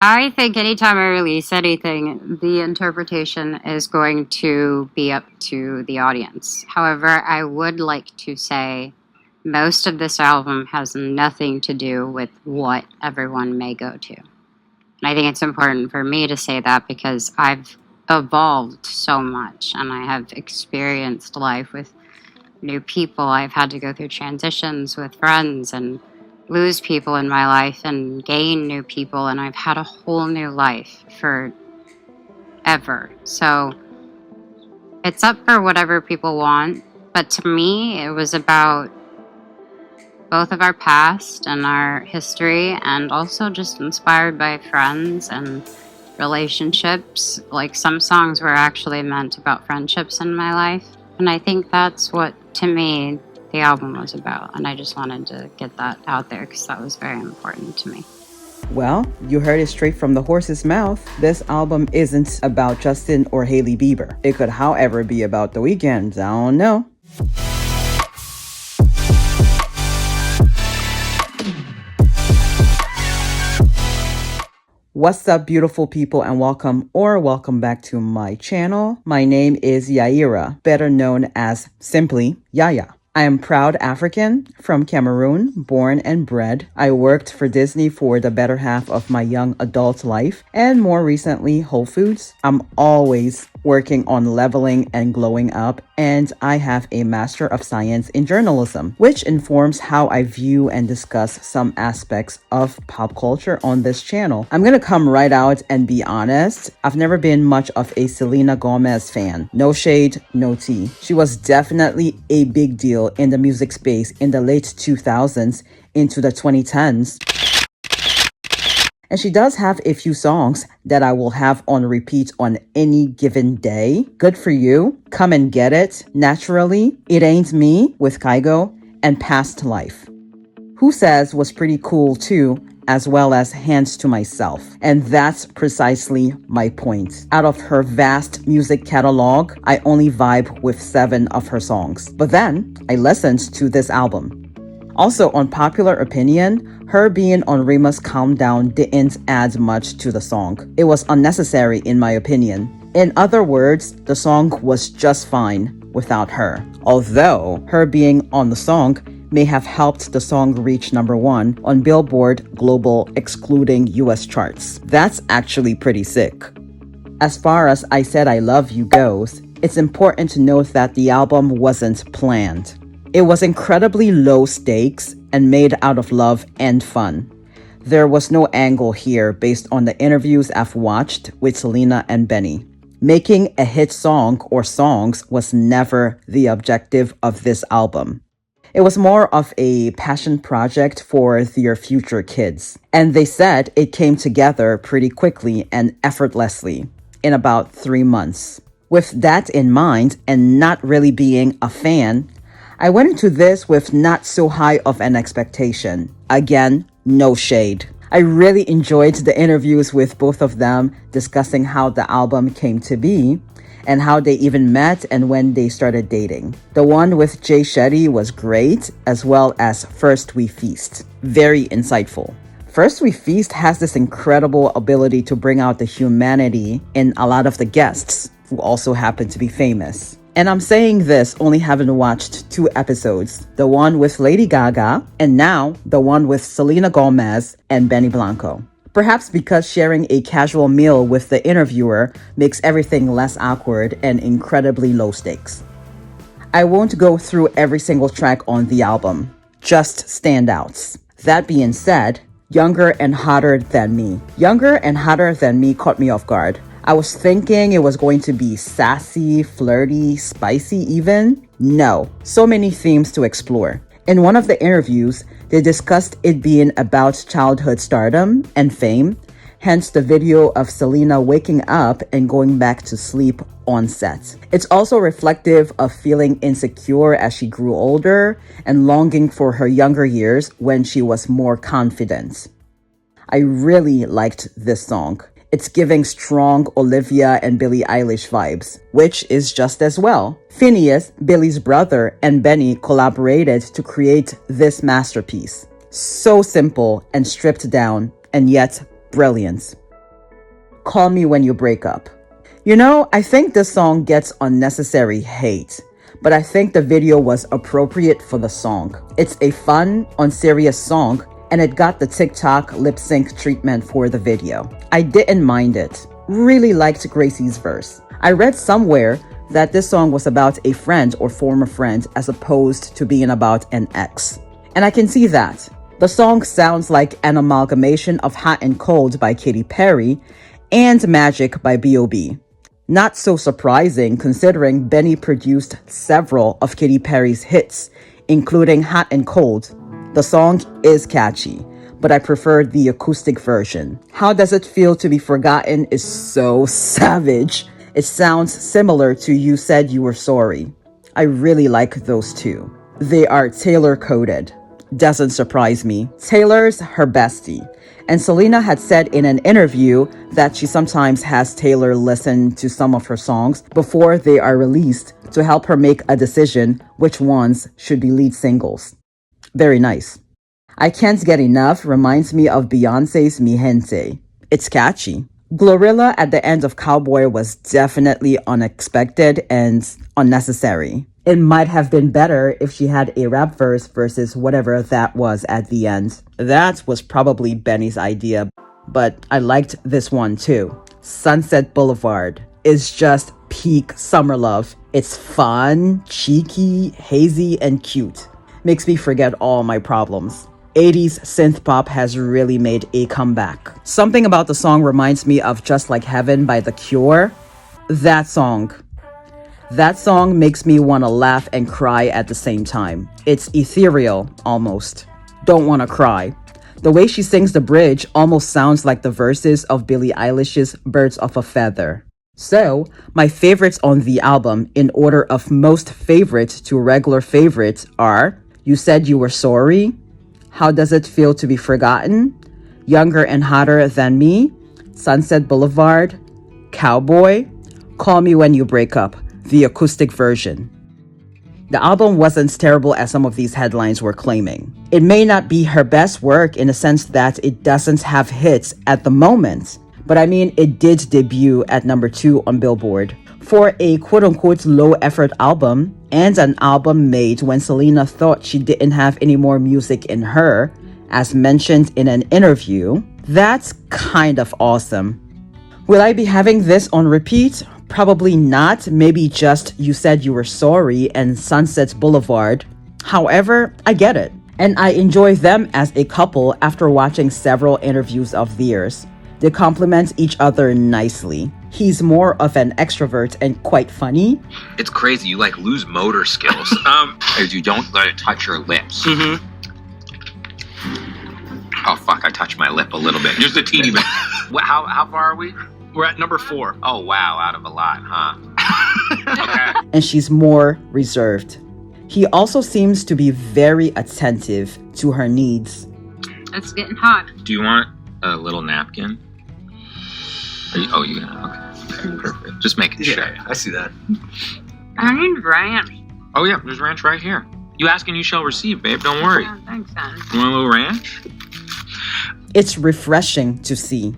I think anytime I release anything, the interpretation is going to be up to the audience. However, I would like to say most of this album has nothing to do with what everyone may go to. And I think it's important for me to say that because I've evolved so much and I have experienced life with new people. I've had to go through transitions with friends and lose people in my life and gain new people, and I've had a whole new life forever. So it's up for whatever people want, but to me, it was about both of our past and our history, and also just inspired by friends and relationships. Like some songs were actually meant about friendships in my life, and I think that's what, to me, the album was about. And I just wanted to get that out there because that was very important to me. Well, you heard it straight from the horse's mouth. This album isn't about Justin or Hailey Bieber. It could, however, be about The Weeknd. I don't know. What's up, beautiful people, and welcome back to my channel. My name is Yaira, better known as simply Yaya. I am proud African from Cameroon, born and bred. I worked for Disney for the better half of my young adult life, and more recently, Whole Foods. I'm always working on leveling and glowing up, and I have a Master of Science in Journalism, which informs how I view and discuss some aspects of pop culture on this channel. I'm gonna come right out and be honest. I've never been much of a Selena Gomez fan. No shade, no tea. She was definitely a big deal in the music space in the late 2000s into the 2010s. And she does have a few songs that I will have on repeat on any given day. Good for You, Come and Get It, Naturally, It Ain't Me with Kygo, and Past Life. Who Says was pretty cool too, as well as Hands to Myself. And that's precisely my point. Out of her vast music catalog, I only vibe with 7 of her songs. But then, I listened to this album. Also, on popular opinion, her being on Rima's Calm Down didn't add much to the song. It was unnecessary in my opinion. In other words, the song was just fine without her. Although, her being on the song may have helped the song reach #1 on Billboard Global excluding US charts. That's actually pretty sick. As far as I Said I Love You goes, it's important to note that the album wasn't planned. It was incredibly low stakes and made out of love and fun. There was no angle here based on the interviews I've watched with Selena and Benny. Making a hit song or songs was never the objective of this album. It was more of a passion project for their future kids. And they said it came together pretty quickly and effortlessly in about 3 months. With that in mind, and not really being a fan, I went into this with not so high of an expectation. Again, no shade. I really enjoyed the interviews with both of them discussing how the album came to be and how they even met and when they started dating. The one with Jay Shetty was great, as well as First We Feast. Very insightful. First We Feast has this incredible ability to bring out the humanity in a lot of the guests, who also happen to be famous. And I'm saying this only having watched 2 episodes, the one with Lady Gaga, and now the one with Selena Gomez and Benny Blanco. Perhaps because sharing a casual meal with the interviewer makes everything less awkward and incredibly low stakes. I won't go through every single track on the album, just standouts. That being said, Younger and Hotter Than Me. Younger and Hotter Than Me caught me off guard. I was thinking it was going to be sassy, flirty, spicy even. No, so many themes to explore. In one of the interviews, they discussed it being about childhood stardom and fame, hence the video of Selena waking up and going back to sleep on set. It's also reflective of feeling insecure as she grew older and longing for her younger years when she was more confident. I really liked this song. It's giving strong Olivia and Billie Eilish vibes, which is just as well. Phineas, Billy's brother, and Benny collaborated to create this masterpiece. So simple and stripped down, and yet brilliant. Call Me When You Break Up. You know, I think this song gets unnecessary hate, but I think the video was appropriate for the song. It's a fun, unserious song, and it got the TikTok lip sync treatment for the video. I didn't mind it. Really liked Gracie's verse. I read somewhere that this song was about a friend or former friend as opposed to being about an ex. And I can see that. The song sounds like an amalgamation of Hot and Cold by Katy Perry and Magic by B.O.B. Not so surprising considering Benny produced several of Katy Perry's hits, including Hot and Cold. The song is catchy, but I prefer the acoustic version. How Does It Feel to Be Forgotten is so savage. It sounds similar to You Said You Were Sorry. I really like those two. They are Taylor-coded. Doesn't surprise me. Taylor's her bestie. And Selena had said in an interview that she sometimes has Taylor listen to some of her songs before they are released to help her make a decision which ones should be lead singles. Very nice. I Can't Get Enough reminds me of Beyonce's Mi Gente. It's catchy. Glorilla at the end of Cowboy was definitely unexpected and unnecessary. It might have been better if she had a rap verse versus whatever that was at the end. That was probably Benny's idea, but I liked this one too. Sunset Boulevard is just peak summer love. It's fun, cheeky, hazy, and cute. Makes me forget all my problems. 80s synth pop has really made a comeback. Something about the song reminds me of Just Like Heaven by The Cure. That song makes me want to laugh and cry at the same time. It's ethereal, almost. Don't want to cry. The way she sings the bridge almost sounds like the verses of Billie Eilish's Birds of a Feather. So, my favorites on the album, in order of most favorite to regular favorites, are You Said You Were Sorry, How Does It Feel to Be Forgotten, Younger and Hotter Than Me, Sunset Boulevard, Cowboy, Call Me When You Break Up, the acoustic version. The album wasn't as terrible as some of these headlines were claiming. It may not be her best work in the sense that it doesn't have hits at the moment, but I mean it did debut at number 2 on Billboard. For a quote-unquote low-effort album, and an album made when Selena thought she didn't have any more music in her, as mentioned in an interview, that's kind of awesome. Will I be having this on repeat? Probably not. Maybe just You Said You Were Sorry and Sunset Boulevard. However, I get it. And I enjoy them as a couple after watching several interviews of theirs. They complement each other nicely. He's more of an extrovert and quite funny. It's crazy. You lose motor skills. As you don't let it touch your lips. Mm-hmm. Oh fuck! I touched my lip a little bit, just a teeny bit. How far are we? We're at number 4. Oh wow! Out of a lot, huh? Okay. And she's more reserved. He also seems to be very attentive to her needs. It's getting hot. Do you want a little napkin? Okay, perfect. Just making sure. Yeah, I see that. I need ranch. Oh yeah, there's ranch right here. You ask and you shall receive, babe. Don't worry. Oh, thanks, son. You want a little ranch? It's refreshing to see.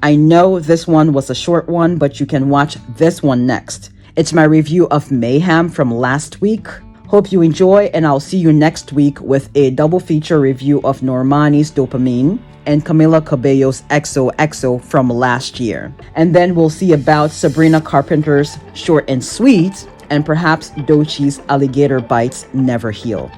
I know this one was a short one, but you can watch this one next. It's my review of Mayhem from last week. Hope you enjoy, and I'll see you next week with a double feature review of Normani's Dopamine and Camila Cabello's XOXO from last year. And then we'll see about Sabrina Carpenter's Short and Sweet, and perhaps Doechie's Alligator Bites Never Heal.